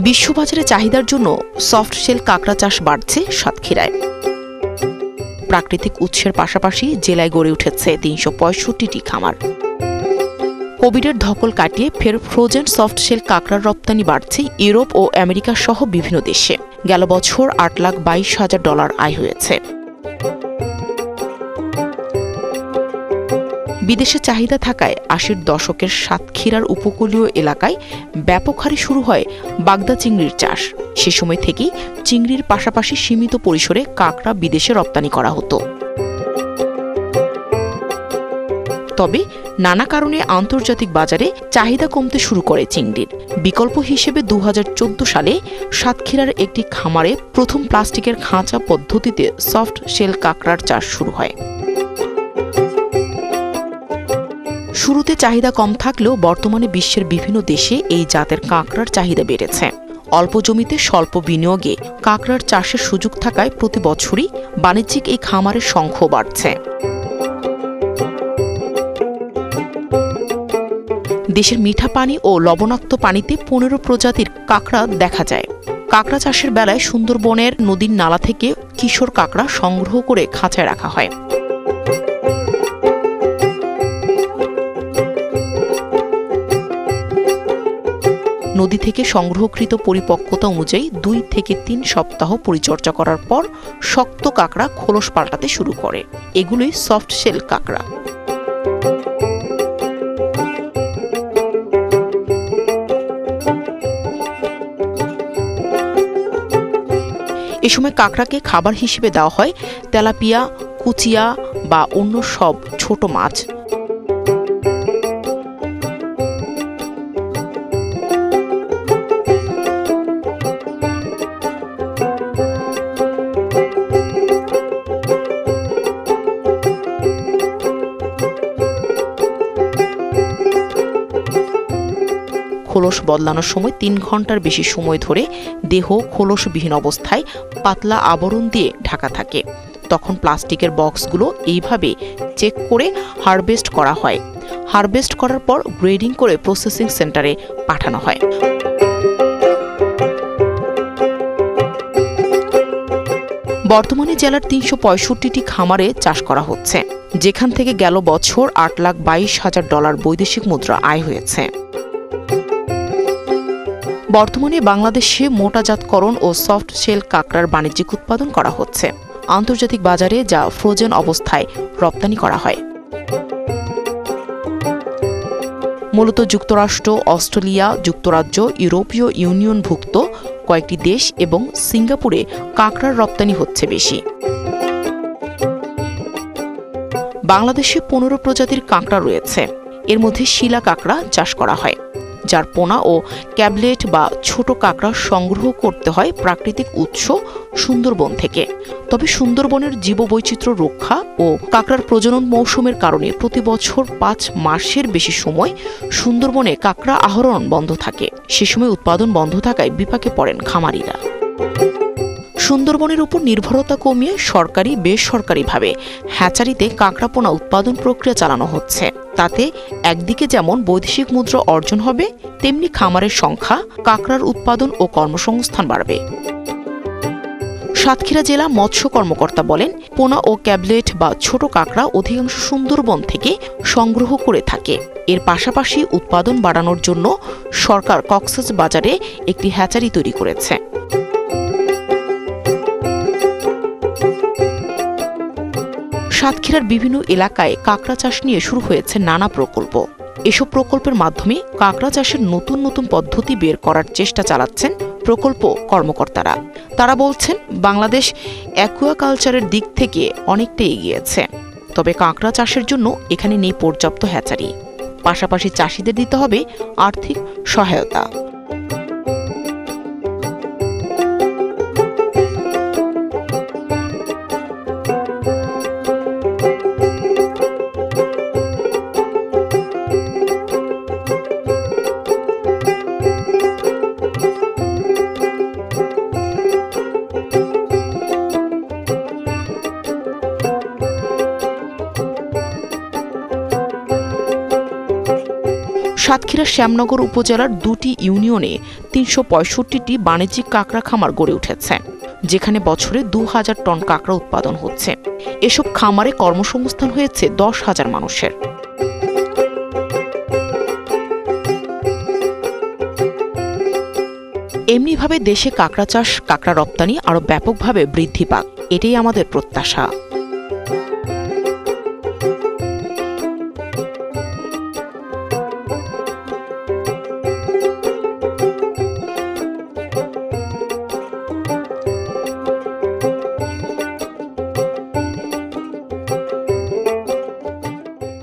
বিশ্ববাজারে চাহিদার জন্য soft shell কাঁকড়া চাষ বাড়ছে সাতক্ষীরায়। প্রাকৃতিক উৎসের পাশাপাশি জেলায় গড়ে উঠেছে ৩৬৫টি খামার। কোভিডের ধকল কাটিয়ে ফের ফ্রোজেন সফট শেল কাঁকড়ার রপ্তানি বাড়ছে ইউরোপ ও আমেরিকা সহ বিভিন্ন দেশে। গেল বছর $৮,২২,০০০ আয় হয়েছে। বিদেশে চাহিদা থাকায় ৮০-র দশকের সাতক্ষীরার উপকূলীয় এলাকায় ব্যাপক হারে শুরু হয় বাগদা চিংড়ির চাষ। সে সময় থেকেই চিংড়ির পাশাপাশি সীমিত পরিসরে কাঁকড়া বিদেশে রপ্তানি করা হতো। তবে নানা কারণে আন্তর্জাতিক বাজারে চাহিদা কমতে শুরু করে চিংড়ির। বিকল্প হিসেবে ২০১৪ সালে সাতক্ষীরার একটি খামারে প্রথম প্লাস্টিকের খাঁচা পদ্ধতিতে সফট শেল কাঁকড়ার চাষ শুরু হয়। শুরুতে চাহিদা কম থাকলেও বর্তমানে বিশ্বের বিভিন্ন দেশে এই জাতের কাঁকড়ার চাহিদা বেড়েছে। অল্প জমিতে স্বল্প বিনিয়োগে কাঁকড়ার চাষের সুযোগ থাকায় প্রতি বছরই বাণিজ্যিক এই খামারের সংখ্যাও বাড়ছে। দেশের মিঠা পানি ও লবণাক্ত পানিতে ১৫ প্রজাতির কাঁকড়া দেখা যায়। কাঁকড়া চাষের বেলায় সুন্দরবনের নদীর নালা থেকে কিশোর কাঁকড়া সংগ্রহ করে খাঁচায় রাখা হয়। নদী থেকে সংগ্রহকৃত পরিপক্কতা অনুযায়ী ২ থেকে ৩ সপ্তাহ পরিচর্যা করার পর শক্ত কাঁকড়া খোলস পাল্টাতে শুরু করে। এগুলোই সফট শেল কাঁকড়া। এ সময় কাঁকড়াকে খাবার হিসেবে দেওয়া হয় তেলাপিয়া, কুচিয়া বা অন্য সব ছোট মাছ। খোলস বদলানোর সময় ৩ ঘন্টার বেশি সময় ধরে দেহ খোলসবিহীন অবস্থায় পাতলা আবরণ দিয়ে ঢাকা থাকে। তখন প্লাস্টিকের বক্সগুলো এইভাবে চেক করে হারভেস্ট করা হয়। হারভেস্ট করার পর গ্রেডিং করে প্রসেসিং সেন্টারে পাঠানো হয়। বর্তমানে জেলার ৩৬৫টি খামারে চাষ করা হচ্ছে, যেখান থেকে গেল বছর $৮,২২,০০০ বৈদেশিক মুদ্রা আয় হয়েছে। বর্তমানে বাংলাদেশে মোটাজাতকরণ ও সফট শেল কাঁকড়ার বাণিজ্যিক উৎপাদন করা হচ্ছে। আন্তর্জাতিক বাজারে যা ফ্রোজেন অবস্থায় রপ্তানি করা হয়। মূলত যুক্তরাষ্ট্র, অস্ট্রেলিয়া, যুক্তরাজ্য, ইউরোপীয় ইউনিয়নভুক্ত কয়েকটি দেশ এবং সিঙ্গাপুরে কাঁকড়ার রপ্তানি হচ্ছে বেশি। বাংলাদেশে ১৫ প্রজাতির কাঁকড়া রয়েছে। এর মধ্যে শিলা কাঁকড়া চাষ করা হয়, যার পোনা ও ক্যাবলেট বা ছোট কাঁকড়া সংগ্রহ করতে হয় প্রাকৃতিক উৎস সুন্দরবন থেকে। তবে সুন্দরবনের জীববৈচিত্র্য রক্ষা ও কাঁকড়ার প্রজনন মৌসুমের কারণে প্রতি বছর ৫ মাসের বেশি সময় সুন্দরবনে কাঁকড়া আহরণ বন্ধ থাকে। সে সময় উৎপাদন বন্ধ থাকায় বিপাকে পড়েন খামারিরা। সুন্দরবনের উপর নির্ভরতা কমিয়ে সরকারি বেসরকারিভাবে হ্যাচারিতে কাঁকড়া পোনা উৎপাদন প্রক্রিয়া চালানো হচ্ছে। তাতে একদিকে যেমন বৈদেশিক মুদ্রা অর্জন হবে, তেমনি খামারের সংখ্যা, কাঁকড়ার উৎপাদন ও কর্মসংস্থান বাড়বে। সাতক্ষীরা জেলা মৎস্য কর্মকর্তা বলেন, পোনা ও ক্যাবলেট বা ছোট কাঁকড়া অধিকাংশ সুন্দরবন থেকে সংগ্রহ করে থাকে। এর পাশাপাশি উৎপাদন বাড়ানোর জন্য সরকার কক্সবাজারে একটি হ্যাচারি তৈরি করেছে। সাতক্ষীরার বিভিন্ন এলাকায় কাঁকড়া চাষ নিয়ে শুরু হয়েছে নানা প্রকল্প। এসব প্রকল্পের মাধ্যমে কাঁকড়া চাষের নতুন নতুন পদ্ধতি বের করার চেষ্টা চালাচ্ছেন প্রকল্প কর্মকর্তারা। তারা বলছেন, বাংলাদেশ অ্যাকুয়াকালচারের দিক থেকে অনেকটা এগিয়েছে, তবে কাঁকড়া চাষের জন্য এখানে নেই পর্যাপ্ত হ্যাচারি। পাশাপাশি চাষিদের দিতে হবে আর্থিক সহায়তা। সাতক্ষীরা শ্যামনগর উপজেলার 2টি ইউনিয়নে 365টি বাণিজ্যিক কাঁকড়া খামার গড়ে উঠেছে, যেখানে বছরে 2000 টন কাঁকড়া উৎপাদন হচ্ছে। এসব খামারে কর্মসংস্থান হয়েছে 10,000 মানুষের। এমনিভাবে দেশে কাঁকড়া চাষ, কাঁকড়া রপ্তানি আরও ব্যাপকভাবে বৃদ্ধি পাক, এটাই আমাদের প্রত্যাশা।